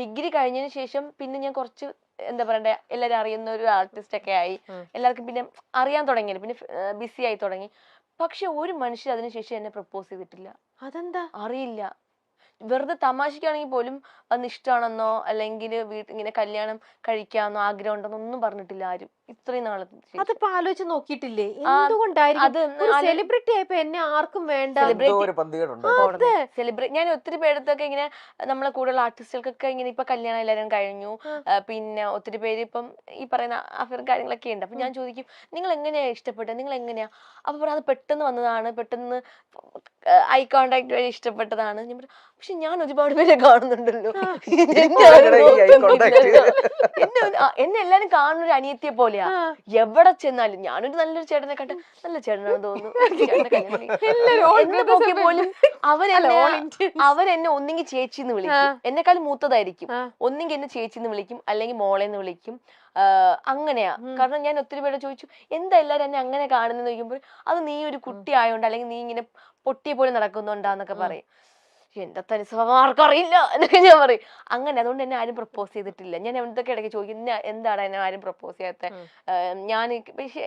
ഡിഗ്രി കഴിഞ്ഞതിന് ശേഷം പിന്നെ ഞാൻ കുറച്ച് എന്താ പറയണ്ടേ, എല്ലാരും അറിയുന്ന ഒരു ആർട്ടിസ്റ്റ് ഒക്കെ ആയി. എല്ലാവർക്കും പിന്നെ അറിയാൻ തുടങ്ങി, പിന്നെ ബിസി ആയി തുടങ്ങി. പക്ഷെ ഒരു മനുഷ്യർ അതിനുശേഷം എന്നെ പ്രപ്പോസ് ചെയ്തിട്ടില്ല. അതെന്താ അറിയില്ല. വെറുതെ തമാശക്കാണെങ്കിൽ പോലും വന്ന് ഇഷ്ടമാണെന്നോ അല്ലെങ്കിൽ ഇങ്ങനെ കല്യാണം കഴിക്കാന്നോ ആഗ്രഹം ഉണ്ടെന്നോ ഒന്നും പറഞ്ഞിട്ടില്ല ആരും ഇത്രയും നാളെ. അതിപ്പോ ആലോചിച്ച് നോക്കിയിട്ടില്ലേ എന്തുകൊണ്ടായിരിക്കും? സെലിബ്രിറ്റി ആയപ്പോ എന്നെ ആർക്കും വേണ്ട. സെലിബ്രിറ്റി ഞാൻ ഒത്തിരി പേരത്തൊക്കെ ഇങ്ങനെ നമ്മളെ കൂടുതൽ ആർട്ടിസ്റ്റുകൾക്കൊക്കെ ഇങ്ങനെ ഇപ്പൊ കല്യാണം എല്ലാവരും കഴിഞ്ഞു. പിന്നെ ഒത്തിരി പേര് ഇപ്പം ഈ പറയുന്ന അഫയർ കാര്യങ്ങളൊക്കെ ഉണ്ട്. അപ്പൊ ഞാൻ ചോദിക്കും, നിങ്ങൾ എങ്ങനെയാ ഇഷ്ടപ്പെട്ടത്, നിങ്ങൾ എങ്ങനെയാ? അപ്പൊ പറയാം, അത് പെട്ടെന്ന് വന്നതാണ്, പെട്ടെന്ന് ഐ കോണ്ടാക്ട് വഴി ഇഷ്ടപ്പെട്ടതാണ്. ഞാൻ പറഞ്ഞു, പക്ഷെ ഞാൻ ഒരുപാട് പേരെ കാണുന്നുണ്ടല്ലോ, എന്നെ എല്ലാരും കാണുന്ന ഒരു അനിയത്തിയെ പോലെയാ. എവിടെ ചെന്നാലും ഞാനൊരു നല്ലൊരു ചേട്ടനെ കണ്ട നല്ല ചേട്ടനാണെന്ന് തോന്നുന്നു. പോലും അവരെന്നെ ഒന്നെങ്കിൽ ചേച്ചിന്ന് വിളിക്കും, എന്നെക്കാളും മൂത്തതായിരിക്കും, ഒന്നെങ്കിൽ എന്നെ ചേച്ചിന്ന് വിളിക്കും, അല്ലെങ്കിൽ മോളെന്ന് വിളിക്കും. അങ്ങനെയാ. കാരണം ഞാൻ ഒത്തിരി പേരെ ചോദിച്ചു, എന്താ എല്ലാരും എന്നെ അങ്ങനെ കാണുന്നെന്ന് ചോദിക്കുമ്പോൾ, അത് നീ ഒരു കുട്ടി ആയോണ്ട് അല്ലെങ്കിൽ നീ ഇങ്ങനെ പൊട്ടിയെ പോലെ നടക്കുന്നുണ്ടാന്നൊക്കെ പറയും. എന്റെ തനി സ്വഭാവം ആർക്കും അറിയില്ല എന്നൊക്കെ ഞാൻ പറയും. അങ്ങനെ അതുകൊണ്ട് എന്നെ ആരും പ്രപ്പോസ് ചെയ്തിട്ടില്ല. ഞാൻ എന്തൊക്കെ ഇടയ്ക്ക് ചോദിക്കും, എന്താണ് എന്നെ ആരും പ്രപ്പോസ് ചെയ്യാത്ത? ഞാൻ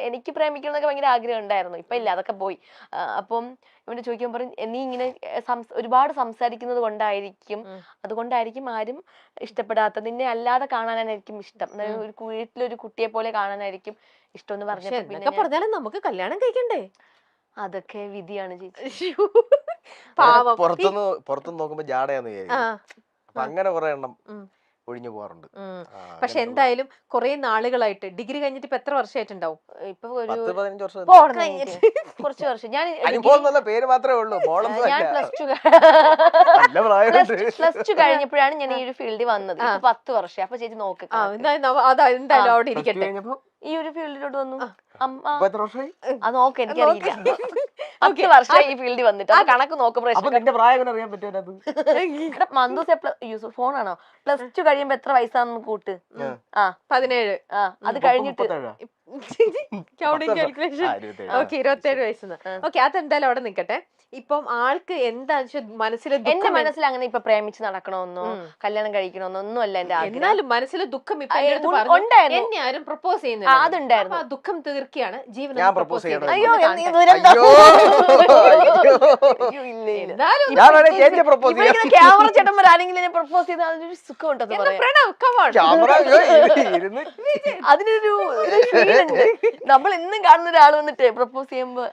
എനിക്ക് പ്രേമിക്കണം എന്നൊക്കെ ഭയങ്കര ആഗ്രഹം ഉണ്ടായിരുന്നു. ഇപ്പൊ ഇല്ല, അതൊക്കെ പോയി. അപ്പം ഇവന്റെ ചോദിക്കാൻ പറയും, നീ ഇങ്ങനെ ഒരുപാട് സംസാരിക്കുന്നത് കൊണ്ടായിരിക്കും, അതുകൊണ്ടായിരിക്കും ആരും ഇഷ്ടപ്പെടാത്ത. നിന്നെ അല്ലാതെ കാണാനായിരിക്കും ഇഷ്ടം, ഒരു വീട്ടിലൊരു കുട്ടിയെ പോലെ കാണാനായിരിക്കും ഇഷ്ടം എന്ന് പറഞ്ഞാലും നമുക്ക് കല്യാണം കഴിക്കണ്ടേ? അതൊക്കെ വിധിയാണ് ചേച്ചി. പുറത്തുനിന്ന് നോക്കുമ്പോ ജാടയാന്ന് വിചാരിക്കും. അപ്പൊ അങ്ങനെ കുറെ എണ്ണം ഒഴിഞ്ഞു പോകാറുണ്ട്. പക്ഷെ എന്തായാലും കുറെ നാളുകളായിട്ട് ഡിഗ്രി കഴിഞ്ഞിട്ട് ഇപ്പൊ എത്ര വർഷമായിട്ടുണ്ടാവും? ഇപ്പൊ 10-15 വർഷം. കുറച്ച് വർഷം. ഞാൻ പേര് മാത്രമേ ഉള്ളൂ. ഞാൻ പ്ലസ് ടു കഴിഞ്ഞപ്പോഴാണ് ഞാൻ ഈ ഒരു ഫീൽഡിൽ വന്നത്. 10 വർഷം. അപ്പൊ ചേച്ചി നോക്ക്, എന്തായാലും അവിടെ ഇരിക്കട്ടെ. ഈ ഒരു ഫീൽഡിലോട്ട് വന്നു. അത് നോക്ക്, എനിക്കറിയില്ല. 10 വർഷം ഈ ഫീൽഡിൽ വന്നിട്ട് കണക്ക് നോക്കുമ്പോ ഫോണാണോ? പ്ലസ് ടു കഴിയുമ്പോ എത്ര വയസ്സാന്ന് കൂട്ട്. 17. അത് കഴിഞ്ഞിട്ട് 27 വയസ്സെന്ന്. ഓക്കെ, അതെന്തായാലും അവിടെ നിക്കട്ടെ. ഇപ്പം ആൾക്ക് എന്താ മനസ്സിൽ, എന്റെ മനസ്സിൽ അങ്ങനെ ഇപ്പൊ പ്രേമിച്ച് നടക്കണമെന്നോ കല്യാണം കഴിക്കണമെന്നോ ഒന്നും അല്ല എന്റെ ആഗ്രഹം. എന്നാലും മനസ്സിൽ ദുഃഖം എന്നെ ആരും പ്രപ്പോസ് ചെയ്യുന്നില്ല. അതുണ്ടായിരുന്നു. ദുഃഖം തീർക്കുകയാണ് ജീവൻ പ്രപ്പോസ് ചെയ്യുന്നത്. ക്യാമറ ചേട്ടന്മാർ ആരെങ്കിലും എന്നെ പ്രപ്പോസ് ചെയ്താൽ അതിനൊരു സുഖം ഉണ്ടെന്ന് പറയാം. അതിനൊരു ഫീൽ ഉണ്ട്. നമ്മൾ ഇന്നും കാണുന്ന ഒരാൾ വന്നിട്ട് പ്രപ്പോസ് ചെയ്യുമ്പോ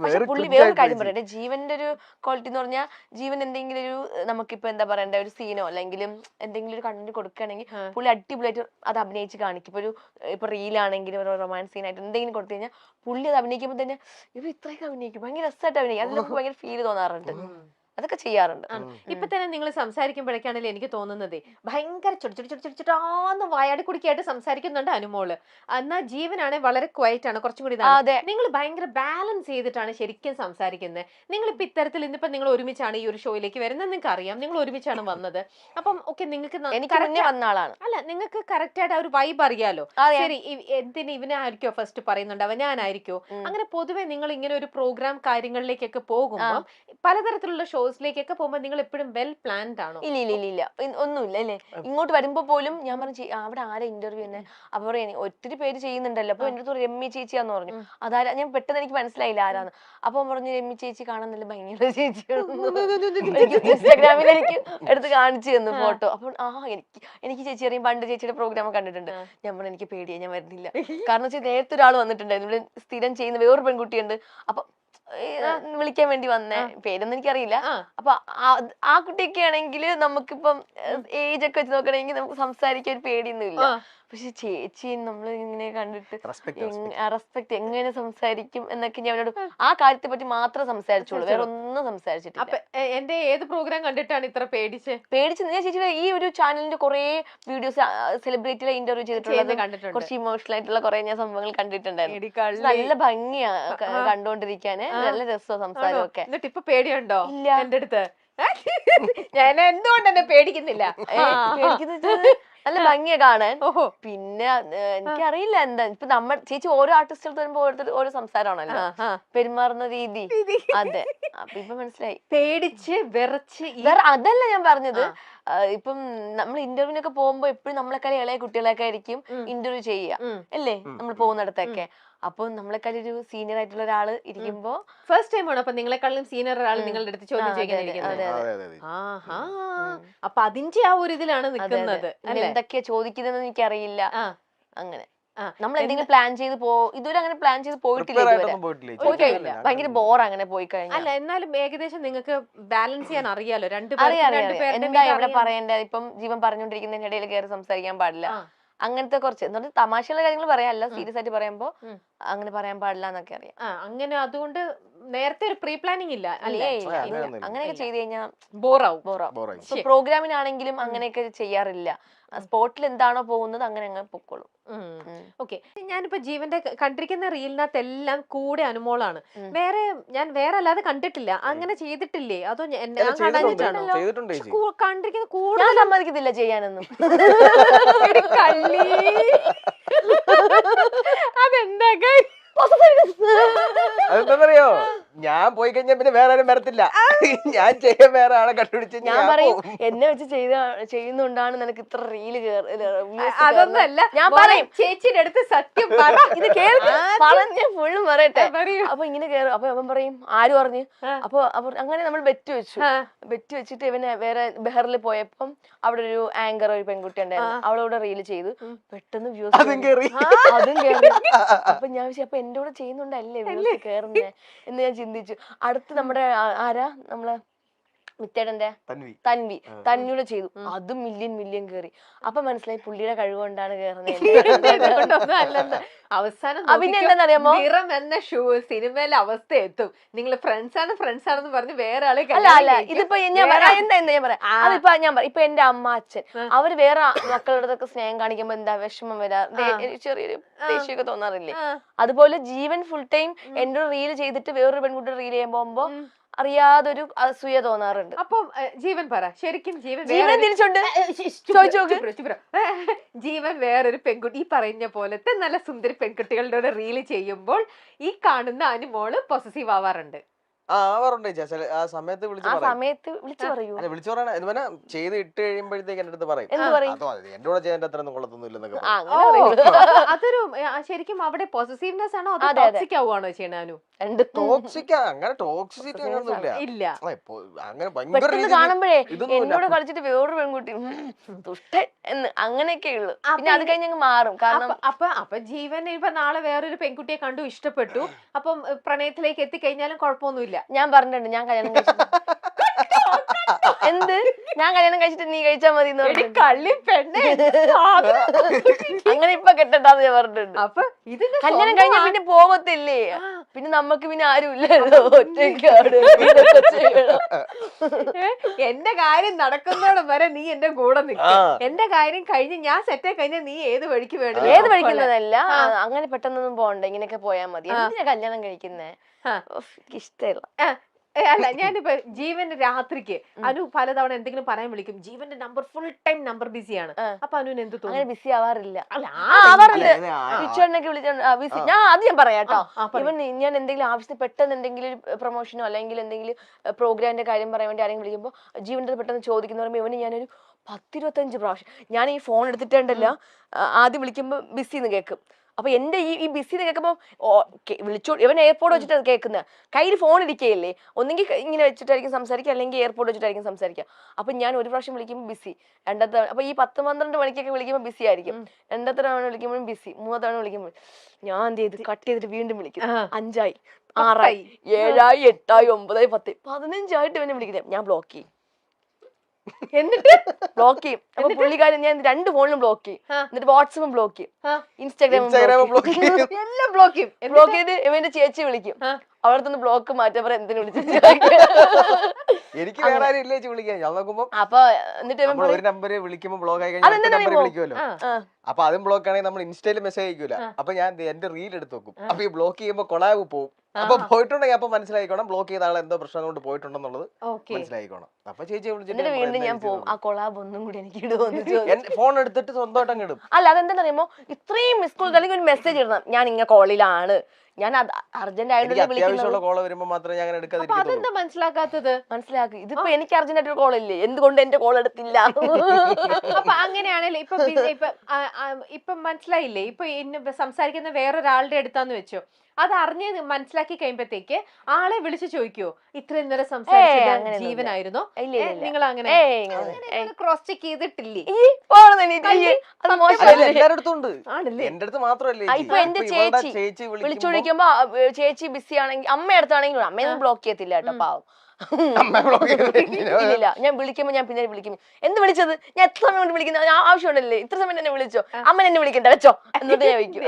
പക്ഷെ പുള്ളി വേറൊരു കാര്യം പറയട്ടെ, ജീവന്റെ ഒരു ക്വാളിറ്റി എന്ന് പറഞ്ഞാൽ ജീവൻ എന്തെങ്കിലും ഒരു നമുക്കിപ്പോ എന്താ പറയണ്ട ഒരു സീനോ അല്ലെങ്കിൽ എന്തെങ്കിലും ഒരു കണ്ടന്റ് കൊടുക്കുകയാണെങ്കിൽ പുള്ളി അടിപൊളിയായിട്ട് അത് അഭിനയിച്ച് കാണിക്കും. ഇപ്പൊ റീലാണെങ്കിലും ഒരു റൊമാൻസ് സീനായിട്ട് എന്തെങ്കിലും കൊടുത്തു കഴിഞ്ഞാൽ പുള്ളി അത് അഭിനയിക്കുമ്പോൾ തന്നെ ഇവ ഇത്രയൊക്കെ അഭിനയിക്കും, ഭയങ്കര രസമായിട്ട് അഭിനയിക്കും. അതിൽ നമുക്ക് ഭയങ്കര ഫീൽ തോന്നാറുണ്ട്. അതൊക്കെ ചെയ്യാറുണ്ട്. ഇപ്പൊ തന്നെ നിങ്ങൾ സംസാരിക്കുമ്പോഴേക്കാണല്ലോ എനിക്ക് തോന്നുന്നതേ ഭയങ്കര ചുടിച്ചുടാന്ന് വായാടി കുടിക്കായിട്ട് സംസാരിക്കുന്നുണ്ട് അനുമോള്. എന്നാ ജീവനാണെ വളരെ ക്വയറ്റ് ആണ്, കുറച്ചും കൂടി. നിങ്ങൾ ഭയങ്കര ബാലൻസ് ചെയ്തിട്ടാണ് ശരിക്കും സംസാരിക്കുന്നത്. നിങ്ങൾ ഇപ്പൊ ഇത്തരത്തിൽ ഇന്നിപ്പോ നിങ്ങൾ ഒരുമിച്ചാണ് ഈ ഒരു ഷോയിലേക്ക് വരുന്നത്, നിങ്ങൾക്ക് അറിയാം, നിങ്ങൾ ഒരുമിച്ചാണ് വന്നത്. അപ്പം ഓക്കെ, നിങ്ങൾക്ക് വന്ന ആളാണ് അല്ല, നിങ്ങൾക്ക് കറക്റ്റ് ആയിട്ട് ആ ഒരു വൈബ് അറിയാലോ. ശരി, എന്തിന് ഇവനായിരിക്കോ ഫസ്റ്റ് പറയുന്നുണ്ടാവുക, ഞാനായിരിക്കോ? അങ്ങനെ പൊതുവെ നിങ്ങൾ ഇങ്ങനെ ഒരു പ്രോഗ്രാം കാര്യങ്ങളിലേക്കൊക്കെ പോകുമ്പോൾ പലതരത്തിലുള്ള ഷോസിലേക്കൊക്കെ പോകുമ്പോൾ നിങ്ങൾ എപ്പോഴും വെൽ പ്ലാൻഡ് ആണോ? ഇല്ല ഒന്നുമില്ല അല്ലേ. ഇങ്ങോട്ട് വരുമ്പോ പോലും ഞാൻ പറഞ്ഞു അവിടെ ആരെ ഇന്റർവ്യൂ തന്നെ, അപ്പൊ പറയാ ഒത്തിരി പേര് ചെയ്യുന്നുണ്ടല്ലോ. അപ്പൊ എന്റെ അടുത്ത് രമ്യ ചേച്ചിയാന്ന് പറഞ്ഞു. അതാരാ, ഞാൻ പെട്ടെന്ന് എനിക്ക് മനസ്സിലായില്ല ആരാന്ന്. അപ്പൊ പറഞ്ഞു രമ്യ ചേച്ചി കാണാൻ നല്ല ഭയങ്കര ചേച്ചിയാണ്. ഇൻസ്റ്റാഗ്രാമിൽ എനിക്ക് എടുത്ത് കാണിച്ചു തന്നു ഫോട്ടോ. അപ്പൊ എനിക്ക് ചേച്ചി അറിയാം, പണ്ട് ചേച്ചിയുടെ പ്രോഗ്രാം കണ്ടിട്ടുണ്ട്. ഞാൻ പറഞ്ഞു എനിക്ക് പേടിയാ, ഞാൻ വരുന്നില്ല. കാരണം വെച്ചാൽ നേരത്തെ ഒരാൾ വന്നിട്ടുണ്ടായിരുന്നു, ഇവിടെ സ്ഥിരം ചെയ്യുന്ന വേറൊരു പെൺകുട്ടിയുണ്ട്. അപ്പൊ വിളിക്കാൻ വേണ്ടി വന്നേ, പേരൊന്നും എനിക്കറിയില്ല. അപ്പൊ ആ കുട്ടിയൊക്കെ ആണെങ്കിൽ നമുക്കിപ്പം ഏജ് ഒക്കെ വെച്ച് നോക്കണമെങ്കിൽ നമുക്ക് സംസാരിക്കാൻ ഒരു പേടിയൊന്നും ഇല്ല. പക്ഷെ ചേച്ചി നമ്മൾ ഇങ്ങനെ കണ്ടിട്ട് റെസ്പെക്ട് എങ്ങനെ സംസാരിക്കും എന്നൊക്കെ ഞാൻ അവരോട് ആ കാര്യത്തെ പറ്റി മാത്രം സംസാരിച്ചോളൂ, വേറെ ഒന്നും സംസാരിച്ചിട്ടില്ല. എന്റെ ഏത് പ്രോഗ്രാം കണ്ടിട്ടാണ് ഇത്ര പേടിച്ച് ഞാൻ ചേച്ചിയുടെ ഈ ഒരു ചാനലിന്റെ കുറെ വീഡിയോസ് സെലിബ്രിറ്റികളെ ഇന്റർവ്യൂ ചെയ്തിട്ടുള്ളത്, കുറച്ച് ഇമോഷണൽ ആയിട്ടുള്ള കുറെ ഞാൻ സംഭവങ്ങൾ കണ്ടിട്ടുണ്ടായിരുന്നു. നല്ല ഭംഗിയാ കണ്ടോണ്ടിരിക്കാന്, നല്ല രസമാണ് സംസാരം ഒക്കെ. എന്നിട്ട് ഇപ്പൊ പേടിയുണ്ടോ? ഇല്ല. എന്റെ അടുത്ത് ഞാൻ എന്തുകൊണ്ട് എന്നെ പേടിക്കുന്നില്ല? നല്ല ഭംഗിയാ കാണാൻ. പിന്നെ എനിക്കറിയില്ല എന്താ ഇപ്പൊ നമ്മൾ ചേച്ചി ഓരോ ആർട്ടിസ്റ്റുകൾ വരുമ്പോ ഓരോ സംസാരമാണല്ലോ, പെരുമാറുന്ന രീതി. അതെ, അപ്പൊ ഇപ്പൊ മനസ്സിലായി. പേടിച്ച് വിറച്ച് അതല്ല ഞാൻ പറഞ്ഞത്. ഇപ്പം നമ്മൾ ഇന്റർവ്യൂവിനൊക്കെ പോകുമ്പോ എപ്പോഴും നമ്മളെക്കാളും ഇളയ കുട്ടികളൊക്കെ ആയിരിക്കും ഇന്റർവ്യൂ ചെയ്യുക അല്ലേ, നമ്മൾ പോകുന്നിടത്തൊക്കെ. അപ്പൊ നമ്മളെക്കാളും ഒരു സീനിയർ ആയിട്ടുള്ള ഒരാള് ഇരിക്കുമ്പോ ഫസ്റ്റ് ടൈം ആണ് അപ്പൊ നിങ്ങളെക്കാളും സീനിയർ ഒരാൾ നിങ്ങളുടെ അടുത്ത് ചോദ്യം ചോദിക്കുന്നത്. അപ്പൊ അതിന്റെ ആ ഒരു ഇതിലാണ് നിൽക്കുന്നത്. എന്തൊക്കെയാ ചോദിക്കുന്നതെന്ന് എനിക്കറിയില്ല. അങ്ങനെ നമ്മൾ എന്തെങ്കിലും പ്ലാൻ ചെയ്ത് ഇതുവരെ അങ്ങനെ പ്ലാൻ ചെയ്ത് പോയിട്ടില്ല. ഭയങ്കര ബോർ അങ്ങനെ പോയി കഴിഞ്ഞാൽ. അല്ല, എന്നാലും ഏകദേശം നിങ്ങൾക്ക് ബാലൻസ് ചെയ്യാൻ അറിയാലോ, എന്താ എവിടെ പറയേണ്ടത്. ഇപ്പം ജീവൻ പറഞ്ഞോണ്ടിരിക്കുന്നതിന്റെ ഇടയിൽ കയറി സംസാരിക്കാൻ പാടില്ല, അങ്ങനത്തെ കുറച്ച് എന്ന് പറഞ്ഞാൽ തമാശയുള്ള കാര്യങ്ങൾ പറയാനല്ല, സീരിയസ് ആയിട്ട് പറയുമ്പോ അങ്ങനെ പറയാൻ പാടില്ല എന്നൊക്കെ അറിയാം. അങ്ങനെ അതുകൊണ്ട് നേരത്തെ ഒരു പ്രീ പ്ലാനിങ് ഇല്ല അല്ലേ? അങ്ങനെയൊക്കെ ചെയ്ത് കഴിഞ്ഞാൽ ബോറാവും. പ്രോഗ്രാമിനാണെങ്കിലും അങ്ങനെയൊക്കെ ചെയ്യാറില്ല. സ്പോട്ടിൽ എന്താണോ പോകുന്നത് അങ്ങനെ അങ്ങ് പൊക്കോളും. ഓക്കെ, ഞാനിപ്പോ ജീവന്റെ കണ്ടിരിക്കുന്ന റീലിനകത്ത് എല്ലാം കൂടെ അനുമോളാണ്. ഞാൻ വേറെ അല്ലാതെ കണ്ടിട്ടില്ല. അങ്ങനെ ചെയ്തിട്ടില്ലേ? അതോ കണ്ടിരിക്കുന്ന കൂടെ സമ്മതിക്കത്തില്ല ചെയ്യാനൊന്നും. അതെന്താ അതെന്താന്നറിയോ, ഞാൻ പോയി കഴിഞ്ഞാൽ പിന്നെ വേറെ ആരും വരത്തില്ല. ഞാൻ ചെയ്യാൻ വേറെ ആളെ കണ്ടുപിടിച്ച് ഞാൻ പറയും എന്നെ വെച്ച് ചെയ്യുന്നുണ്ടാണ് നിനക്ക് ഇത്ര റീല്. അതൊന്നല്ല, ഞാൻ പറയും ചേച്ചിയുടെ അടുത്ത് സത്യം പറ, ഇത് പറഞ്ഞ ഫുള്ളും പറയട്ടെ. അപ്പൊ ഇങ്ങനെ കേറും. അപ്പൊ അവൻ പറയും ആര് പറഞ്ഞു. അപ്പൊ അങ്ങനെ നമ്മൾ ബെറ്റ് വെച്ചിട്ട് ഇവനെ വേറെ ബെഹറിൽ പോയപ്പം അവിടെ ഒരു ആങ്കർ ഒരു പെൺകുട്ടി ഉണ്ടായിരുന്നു, അവളോട് റീല് ചെയ്തു. പെട്ടെന്ന് വ്യൂസ് അതും കേറി. അപ്പൊ ഞാൻ അപ്പൊ എന്റെ കൂടെ ചെയ്യുന്നുണ്ടല്ലേ വ്യൂസ് കേറുന്നേ എന്ന് ഞാൻ ചിന്തിച്ചു. അടുത്ത് നമ്മുടെ ആരാ നമ്മളെ മിത്തേടന്റെ തന്വിയുടെ ചെയ്തു, അതും മില്യൺ കേറി. അപ്പൊ മനസ്സിലായി പുള്ളിയുടെ കഴിവുകൊണ്ടാണ് കേറുന്നത്. അവസാനം പിന്നെ എന്താണെന്നറിയാമോ, സിനിമയിലെ അവസ്ഥ എത്തും. നിങ്ങൾ ഫ്രണ്ട്സ് ആണെന്ന് പറഞ്ഞ് വേറെ ആളെ അല്ല ഇതിപ്പോ ഞാൻ പറയാം. ഇപ്പൊ എന്റെ അമ്മ അച്ഛൻ അവര് വേറെ മക്കളുടെ സ്നേഹം കാണിക്കുമ്പോ എന്താ വിഷമം വരാ, ചെറിയൊരു ദേഷ്യമൊക്കെ തോന്നാറില്ലേ? അതുപോലെ ജീവൻ ഫുൾ ടൈം എന്റെ റീല് ചെയ്തിട്ട് വേറൊരു പെൺകുട്ടിയുടെ റീൽ ചെയ്യാൻ പോകുമ്പോ അറിയാതൊരു അസൂയ തോന്നാറുണ്ട്. അപ്പൊ ജീവൻ പറ, ശരിക്കും ജീവൻ തിരിച്ചുണ്ട് ജീവൻ വേറൊരു പെൺകുട്ടി ഈ പറഞ്ഞ പോലത്തെ നല്ല സുന്ദരി പെൺകുട്ടികളുടെ റീല് ചെയ്യുമ്പോൾ ഈ കാണുന്ന അനുമോള് പൊസസീവ് ആവാറുണ്ട്. ആവാറുണ്ട് ആ സമയത്ത് വിളിച്ച് ആ പറയും. സമയത്ത് വിളിച്ചു പറയൂ. അല്ല വിളിച്ചു പറയണ ഇത് പിന്നെ ചെയ്ത് ഇട്ട് കഴിയുമ്പോഴത്തേക്ക് എന്റെ അടുത്ത് പറയും എന്ത് പറയും? അതോ എന്റെ കൂടെ ചെയ്യേണ്ട അത്ര ഒന്നും കൊള്ളത്തൊന്നുമില്ലെന്നൊക്കെ ആ, പറയും. അങ്ങനെ പറയൂ. അതൊരു ശരിക്കും അവിടെ പോസസീവ്നെസ് ആണോ അതോ അതെ, അതെ. ടോക്സിക് ആവുകയാണോ ചെയ്യണു? രണ്ട് ടോക്സിക് അങ്ങനെ ടോക്സിസിറ്റി അങ്ങനൊന്നുമില്ല. ഇല്ല. അങ്ങനെ ഭയങ്കര പെട്ടെന്ന് രീതിയിൽ കാണുമ്പോഴേ ഇതൊന്നുമില്ല. എന്നോട് കളിച്ചിട്ട് വേറൊരു പെൺകുട്ടി ദുഷ്ടൻ എന്ന് അങ്ങനെയൊക്കെ ഉള്ളു. പിന്നെ അത് കഴിഞ്ഞ് അങ്ങ് മാറും. കാരണം അപ്പൊ ജീവൻ ഇപ്പൊ നാളെ വേറൊരു പെൺകുട്ടിയെ കണ്ടു ഇഷ്ടപ്പെട്ടു, അപ്പം പ്രണയത്തിലേക്ക് എത്തിക്കഴിഞ്ഞാലും കുഴപ്പമൊന്നുമില്ല. ഞാൻ പറഞ്ഞിട്ടുണ്ട് ഞാൻ കല്യാണം കഴിച്ചു എന്ത് ഞാൻ കല്യാണം കഴിച്ചിട്ട് നീ കഴിച്ചാ മതി എന്ന് പറഞ്ഞിട്ടുണ്ട്. കള്ളി പെണ്ണെ അങ്ങനെ ഇപ്പൊ കെട്ടണ്ടാന്ന് ഞാൻ പറഞ്ഞിട്ടുണ്ട്. അപ്പൊ ഇതിന്റെ കല്യാണം കഴിഞ്ഞ പിന്നെ പോകത്തില്ലേ, പിന്നെ നമുക്ക് പിന്നെ ആരും ഇല്ലല്ലോ, ഒറ്റയ്ക്കാണ് ഇതൊക്കെ ചെയ്യണം. എന്റെ കാര്യം നടക്കുന്നോളം വരെ നീ എന്റെ കൂടെ നിൽക്കും. എന്റെ കാര്യം കഴിഞ്ഞ് ഞാൻ സെറ്റായി കഴിഞ്ഞാൽ നീ ഏത് വഴിക്ക് വേണം. ഏത് വഴിക്കുന്നതല്ല, അങ്ങനെ പെട്ടെന്നൊന്നും പോകണ്ട, ഇങ്ങനെയൊക്കെ പോയാൽ മതി. എന്തിനാ കല്യാണം കഴിക്കുന്നേ? എനിക്ക് ഇഷ്ടമില്ല. അല്ല ഞാനിപ്പോ ജീവന്റെ രാത്രിക്ക് അനു പലതവണ എന്തെങ്കിലും പറയാൻ വിളിക്കും, ജീവന്റെ നമ്പർ ഫുൾ ടൈം നമ്പർ ബിസിയാണ്. അപ്പൊ അനുവിന് എന്ത് തോന്നുന്നു? അങ്ങനെ ബിസി ആവാറില്ല. അല്ല, ആവാറുണ്ട്. പിച്ചോടിനൊക്കെ വിളിച്ച ഞാൻ ആദ്യം പറയാട്ടോ, ഇവൻ ഞാൻ എന്തെങ്കിലും ആവശ്യത്തിന് പെട്ടെന്ന് എന്തെങ്കിലും പ്രൊമോഷനോ അല്ലെങ്കിൽ എന്തെങ്കിലും പ്രോഗ്രാമിന്റെ കാര്യം പറയാൻ വേണ്ടി ആരെങ്കിലും വിളിക്കുമ്പോൾ ജീവന്റെ പെട്ടെന്ന് ചോദിക്കുന്ന പറയുമ്പോൾ ഇവന് ഞാനൊരു 10-25 പ്രാവശ്യം ഞാൻ ഈ ഫോൺ എടുത്തിട്ടുണ്ടല്ല, ആദ്യം വിളിക്കുമ്പോൾ ബിസി എന്ന് കേൾക്കും. അപ്പൊ എന്റെ ഈ ബിസി കേൾക്കുമ്പോ വിളിച്ചോ, ഇവൻ എയർപോർട്ട് വെച്ചിട്ട് കേൾക്കുന്നത്, കയ്യിൽ ഫോൺ ഇരിക്കുകയല്ലേ, ഒന്നെങ്കിൽ ഇങ്ങനെ വെച്ചിട്ടായിരിക്കും സംസാരിക്കുക അല്ലെങ്കിൽ എയർപോർട്ട് വെച്ചിട്ടായിരിക്കും സംസാരിക്കുക. അപ്പൊ ഞാൻ ഒരു പ്രാവശ്യം വിളിക്കുമ്പോൾ ബിസി, രണ്ടാമത്തെ അപ്പൊ ഈ 10-12 മണിക്കൊക്കെ വിളിക്കുമ്പോൾ ബിസി ആയിരിക്കും, രണ്ടാമത്തെ തവണ വിളിക്കുമ്പോഴും ബിസി, മൂന്നാമത്തെ തവണ വിളിക്കുമ്പോൾ ഞാൻ എന്ത് ചെയ്ത് കട്ട് ചെയ്തിട്ട് വീണ്ടും വിളിക്കും. 5 ആയി, 6 ആയി, 7 ആയി, 8 ആയി, 9 ആയി, 10 15 ആയിട്ട് ഇവനെ വിളിക്കുന്നത്, ഞാൻ ബ്ലോക്ക് ചെയ്യും. എന്നിട്ട് ബ്ലോക്ക് ചെയ്യും. അപ്പൊ പുള്ളിക്കാരൻ ഞാൻ 2 ഫോണിലും ബ്ലോക്ക് ചെയ്യും, എന്നിട്ട് വാട്സപ്പും ബ്ലോക്ക് ചെയ്യും, ഇൻസ്റ്റാഗ്രാമും ബ്ലോക്ക് ചെയ്യും. എല്ലാം ബ്ലോക്ക് ചെയ്യും. ബ്ലോക്ക് ചെയ്ത് ഇവന്റെ ചേച്ചി വിളിക്കും, അവിടത്തുനിന്ന് ബ്ലോക്ക് മാറ്റാൻ പറയാൻ എന്തിനു വിളിച്ചു. എനിക്ക് വേറെ ആരും ഇല്ലേ വിളിക്കാൻ. ഞാൻ നോക്കുമ്പോ അപ്പൊ എന്നിട്ട് ഒരു നമ്പർ വിളിക്കുമ്പോ ബ്ലോക്ക് ആയി കഴിഞ്ഞാൽ നമ്പർ വിളിക്കുമല്ലോ. അപ്പൊ അതും ബ്ലോക്ക് ആണെങ്കിൽ നമ്മൾ ഇൻസ്റ്റയിൽ മെസ്സേജ് അയക്കൂല. അപ്പൊ ഞാൻ എന്റെ റീൽ എടുത്ത് നോക്കും. അപ്പൊ ഈ ബ്ലോക്ക് ചെയ്യുമ്പോ കൊളാവ് പോവും. അപ്പൊ പോയിട്ടുണ്ടെങ്കിൽ അപ്പൊ മനസ്സിലായിക്കോണം ബ്ലോക്ക് ചെയ്ത ആൾ എന്തോ പ്രശ്നം കൊണ്ട് പോയിട്ടുണ്ടെന്നുള്ളത് മനസ്സിലായിക്കോണം. അപ്പൊ ചേച്ചി വിളിച്ചിട്ട് വീണ്ടും ഞാൻ പോകും, ആ കൊളാബ് ഒന്നും കൂടി എനിക്ക് ഇടുവോന്ന് ഫോൺ എടുത്തിട്ട് സ്വന്തമായിട്ട് അങ്ങ് ഇടും. അല്ല അതെന്താ അറിയുമോ, ഇത്രയും മിസ് കോൾ അല്ലെങ്കിൽ ഒരു മെസ്സേജ് ഇടണം, ഞാൻ ഇങ്ങനെ കോളിലാണ്, ഞാൻ അർജന്റ് ആയിട്ട് അത്യാവശ്യമുള്ള കോള് വരുമ്പോ മാത്രമേ ഞാൻ എടുക്കാതിരിക്കുള്ളൂ. മനസ്സിലാക്കാത്തത് മനസ്സിലാക്കി. ഇതിപ്പോ എനിക്ക് അർജന്റ് ആയിട്ട് ഒരു കോൾ ഇല്ലേ, എന്തുകൊണ്ട് എന്റെ കോൾ എടുത്തില്ല? അപ്പൊ അങ്ങനെയാണല്ലേ ഇപ്പൊ മനസ്സിലായില്ലേ, ഇപ്പൊ സംസാരിക്കുന്ന വേറൊരാളുടെ അടുത്താന്ന് വെച്ചോ, അത് അറിഞ്ഞ് മനസ്സിലാക്കി കഴിയുമ്പത്തേക്ക് ആളെ വിളിച്ചു ചോദിക്കോ, ഇത്രയും നേരം സംസാരിച്ചത് ജീവനായിരുന്നോ? നിങ്ങൾ അങ്ങനെ ക്രോസ് ചെക്ക് ചെയ്തിട്ടില്ലേ? എന്റെ അടുത്ത് മാത്രമല്ലേ. ഇപ്പൊ എന്റെ ചേച്ചി വിളിച്ചോടിക്കുമ്പോ ചേച്ചി ബിസി ആണെങ്കിൽ അമ്മ അടുത്താണെങ്കിലും അമ്മയൊന്നും ബ്ലോക്ക് ചെയ്യത്തില്ല കേട്ടോ, പാവം. ഇല്ല ഞാൻ വിളിക്കുമ്പോ ഞാൻ പിന്നെ വിളിക്കും, എന്ത് വിളിച്ചത്, ഞാൻ എത്ര സമയം കൊണ്ട് വിളിക്കുന്നത്, ആവശ്യമുണ്ടല്ലേ, ഇത്ര സമയം എന്നെ വിളിച്ചോ, അമ്മ എന്നെ വിളിക്കണ്ട വെച്ചോ എന്നിട്ട് ഞാൻ വിളിക്കും.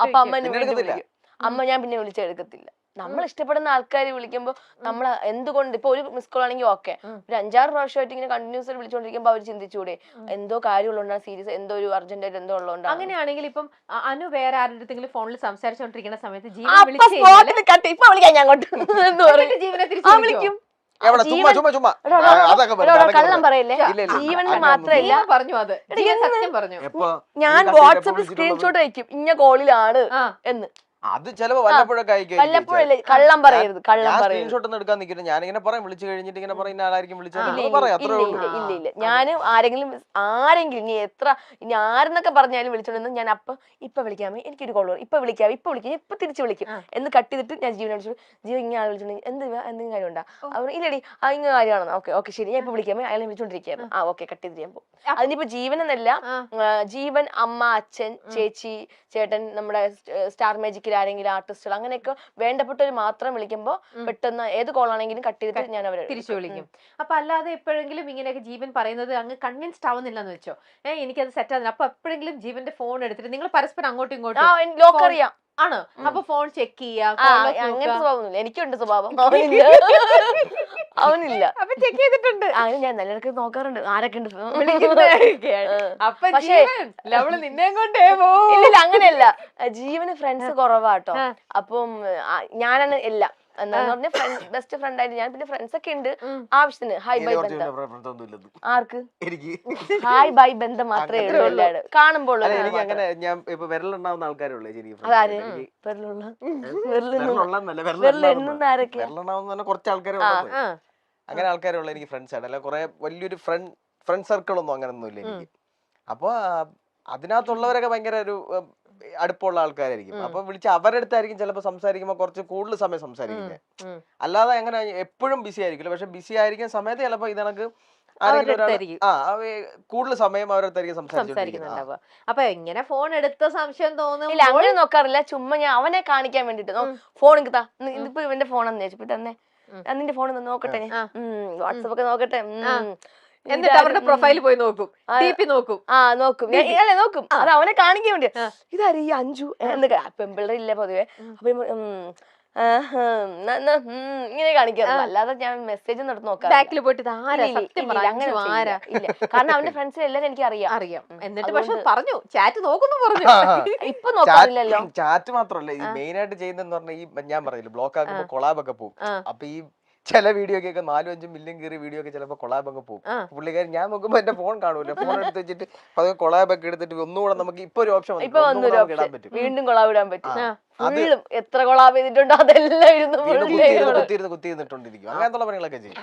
അപ്പൊ അമ്മ എന്നെ വിളിക്കും, അമ്മ ഞാൻ പിന്നെ വിളിച്ചെടുക്കത്തില്ല. നമ്മൾ ഇഷ്ടപ്പെടുന്ന ആൾക്കാർ വിളിക്കുമ്പോ നമ്മൾ എന്തുകൊണ്ട് ഇപ്പൊ ഒരു മിസ് കോൾ ആണെങ്കിൽ ഓക്കെ, ഒരു 5-6 പ്രാവശ്യമായിട്ട് ഇങ്ങനെ കണ്ടിന്യൂസ് ആയിട്ട് വിളിച്ചോണ്ടിരിക്കുമ്പോ അവർ ചിന്തിച്ചൂടെ എന്തോ കാര്യമുള്ളതുകൊണ്ടാണ്, സീരിയസ് എന്തോ ഒരു അർജന്റ് ആയിട്ട് എന്തോ ഉള്ളതുകൊണ്ടാണ്. അങ്ങനെയാണെങ്കിൽ ഇപ്പം അനു വേറെ ആരുടെ അടുത്തെങ്കിലും ഫോണിൽ സംസാരിച്ചോണ്ടിരിക്കുന്ന സമയത്ത് ഇപ്പൊ വിളിക്കാം ഞാൻ അങ്ങോട്ട് എന്ന് പറയും, ജീവനെ വിളിക്കും. കള്ളം പറയല്ലേ, ജീവന് മാത്രല്ല പറഞ്ഞു, അത് സത്യം പറഞ്ഞു. ഞാൻ വാട്സാപ്പിൽ സ്ക്രീൻഷോട്ട് അയക്കും ഇന്ന കോളിലാണ് എന്ന്. അത് ചിലപ്പോ വല്ലപ്പോഴൊക്കെ വല്ലപ്പോഴല്ലേ, കള്ളം പറയരുത്, കള്ളം സ്ക്രീൻഷോട്ട് ഒന്നും എടുക്കാൻ നിൽക്കില്ല. ഞാനിങ്ങനെ പറയും, വിളിച്ചു കഴിഞ്ഞിട്ട് ഇങ്ങനെ പറയുന്ന ആളായിരിക്കും വിളിച്ചത്. ഇല്ല ഞാനും ആരെങ്കിലും ഇനി എത്ര ഇനി ആരെന്നൊക്കെ പറഞ്ഞാലും വിളിച്ചോണ്ടെന്ന് ഞാൻ ഇപ്പൊ വിളിക്കാമേ, എനിക്കൊരു കോൾ വരും, ഇപ്പൊ വിളിക്കാം ഇപ്പൊ തിരിച്ചു വിളിക്കും എന്ന് കട്ട് ചെയ്തിട്ട് ഞാൻ ജീവനെ വിളിച്ചു, ജീവൻ ഇങ്ങനെ ആൾ വിളിച്ചിട്ടുണ്ടെങ്കിൽ എന്തെങ്കിലും കാര്യം ഉണ്ടാ, അവർ ഇല്ലടി ഇങ്ങനെ കാര്യമാണോ, ഓക്കെ ശരി ഞാൻ ഇപ്പൊ വിളിക്കാമേ, അയാളെ വിളിച്ചോണ്ടിരിക്കുകയാണ്, ഓക്കെ കട്ട് ചെയ്തിട്ട് ഞാൻ പോകും. അതിനിപ്പോ ജീവനെന്നല്ല, ജീവൻ, അമ്മ, അച്ഛൻ, ചേച്ചി, ചേട്ടൻ, നമ്മുടെ സ്റ്റാർ മാജിക് ആരെങ്കിലും ആർട്ടിസ്റ്റുകൾ അങ്ങനെയൊക്കെ വേണ്ടപ്പെട്ടവർ മാത്രം വിളിക്കുമ്പോ പെട്ടെന്ന് ഏത് കോളാണെങ്കിലും കട്ട് ചെയ്തിട്ട് ഞാൻ അവരെ തിരിച്ചു വിളിക്കും. അപ്പൊ അല്ലാതെ എപ്പോഴെങ്കിലും ഇങ്ങനെയൊക്കെ ജീവൻ പറയുന്നത് അങ്ങ് കൺവിൻസ്ഡ് ആവുന്നില്ലെന്ന് വെച്ചോ, എനിക്കത് സെറ്റ് ആവുന്നില്ല, അപ്പൊ എപ്പോഴെങ്കിലും ജീവന്റെ ഫോൺ എടുത്തിട്ട് നിങ്ങൾ പരസ്പരം അങ്ങോട്ടും ഇങ്ങോട്ടും ലോക്ക് അറിയാം ആണ്, അപ്പൊ ഫോൺ ചെക്ക് ചെയ്യാം, അങ്ങനത്തെ സ്വഭാവമൊന്നുമില്ല, എനിക്കുണ്ട് സ്വഭാവം, അവനില്ല. അപ്പൊ ചെക്ക് ചെയ്തിട്ടുണ്ട്, അങ്ങനെ ഞാൻ നല്ലതൊക്കെ നോക്കാറുണ്ട് ആരൊക്കെ ഉണ്ട്. നിന്നെ കൊണ്ടേ ഇല്ല അങ്ങനെയല്ല, ജീവന് ഫ്രണ്ട്സ് കുറവാട്ടോ, അപ്പം ഞാനാണ് എല്ലാം. എന്താന്ന് പറഞ്ഞ ബെസ്റ്റ് ഫ്രണ്ട് ആയിട്ട് ഞാൻ പിന്നെ ഫ്രണ്ട്സ് ഒക്കെ ഉണ്ട് ആവശ്യത്തിന് ഹായ് ബൈ ബന്ധം. ആർക്ക് എനിക്ക് ഹായ് ബൈ ബന്ധം മാത്രമേ ഉള്ളൂ എല്ലാവരും കാണുമ്പോൾ. എനിക്ക് അങ്ങനെ ഞാൻ ഇപ്പൊ വിരലുണ്ടാവുന്ന ആൾക്കാരുള്ളൂ അതാര് വെരലെണ്ണുന്ന ആരൊക്കെ വിരലുണ്ടാവുന്ന കുറച്ച് ആൾക്കാരെ അങ്ങനെ ആൾക്കാരുള്ള എനിക്ക് ഫ്രണ്ട്സ് ആണ്. അല്ല കുറെ വലിയൊരു ഫ്രണ്ട് സർക്കിൾ ഒന്നും അങ്ങനെ ഒന്നും ഇല്ല എനിക്ക്. അപ്പൊ അതിനകത്തുള്ളവരൊക്കെ ഭയങ്കര ഒരു അടുപ്പമുള്ള ആൾക്കാരായിരിക്കും. അപ്പൊ വിളിച്ച് അവരുടെ അടുത്തായിരിക്കും ചിലപ്പോൾ സംസാരിക്കുമ്പോൾ കുറച്ച് കൂടുതൽ സമയം സംസാരിക്കുന്നത്. അല്ലാതെ അങ്ങനെ എപ്പോഴും ബിസി ആയിരിക്കില്ല. പക്ഷെ ബിസി ആയിരിക്കുന്ന സമയത്ത് ചിലപ്പോ ഇതണക്ക് കൂടുതൽ സമയം അവരടുത്തായിരിക്കും സംസാരിക്കുന്നുണ്ടാവുക. അപ്പൊ എങ്ങനെ ഫോൺ എടുത്ത സംശയം തോന്നും? ഇല്ല, അങ്ങനെ നോക്കാറില്ല. ചുമ്മാ ഞാൻ അവനെ കാണിക്കാൻ വേണ്ടിട്ട് ഫോൺ കിട്ടാ ഇതിപ്പോ ഇവന്റെ ഫോണെന്ന് ചോദിച്ചു തന്നെ നിന്റെ ഫോൺ നോക്കട്ടെ, വാട്സപ്പ് ഒക്കെ നോക്കട്ടെ, എന്നിട്ട് അവരുടെ പ്രൊഫൈൽ പോയി നോക്കും, നോക്കും. നോക്കും അല്ലെ നോക്കും. അത് അവനെ കാണിക്കാൻ വേണ്ടി ഇതാര് ഈ അഞ്ചു എന്നൊക്കെ പെമ്പിള്ളേർ ഇല്ല പൊതുവെ. അപ്പൊ ഇങ്ങനെ കാണിക്കാറില്ല. അല്ലാതെ ഞാൻ മെസ്സേജ് നടത്തി നോക്കാം. ബാക്കിൽ പോയിട്ട് ഇല്ല, കാരണം അവന്റെ ഫ്രണ്ട്സിന് എല്ലാരും എനിക്ക് അറിയാം. എന്നിട്ട് പക്ഷെ പറഞ്ഞു ചാറ്റ് നോക്കുന്നു പറഞ്ഞു. ഇപ്പൊ നോക്കാറില്ലല്ലോ. ചാറ്റ് മാത്രമല്ല ഈ മെയിൻ ആയിട്ട് ചെയ്യുന്നതെന്ന് പറഞ്ഞാൽ ഈ ഞാൻ പറഞ്ഞില്ല ബ്ലോക്ക് ആക്കുമ്പോ കൊളാബ് ഒക്കെ പോകും. അപ്പൊ ഈ ചില വീഡിയോ ഒക്കെ 4-5 മില്യൺ കയറിയ വീഡിയോ ഒക്കെ ചിലപ്പോൾ കൊളാബ് ഒക്കെ പോകും. പുള്ളിക്കാരൻ ഞാൻ നോക്കുമ്പോ എന്റെ ഫോൺ കാണൂല, ഫോൺ എടുത്ത് വെച്ചിട്ട് അത് കൊളാബ് ഒക്കെ എടുത്തിട്ട് ഒന്നുകൂടെ നമുക്ക് ഇപ്പൊ ഒരു ഓപ്ഷൻ ഇടാൻ പറ്റും, വീണ്ടും കൊളാബ് ഇടാൻ പറ്റും. എത്ര കൊളാബ് ചെയ്തിട്ടുണ്ടോ അതെല്ലാം കുത്തിയിരുന്നിട്ടോണ്ടിരിക്കും. അങ്ങനത്തെ പണികളൊക്കെ ചെയ്യും.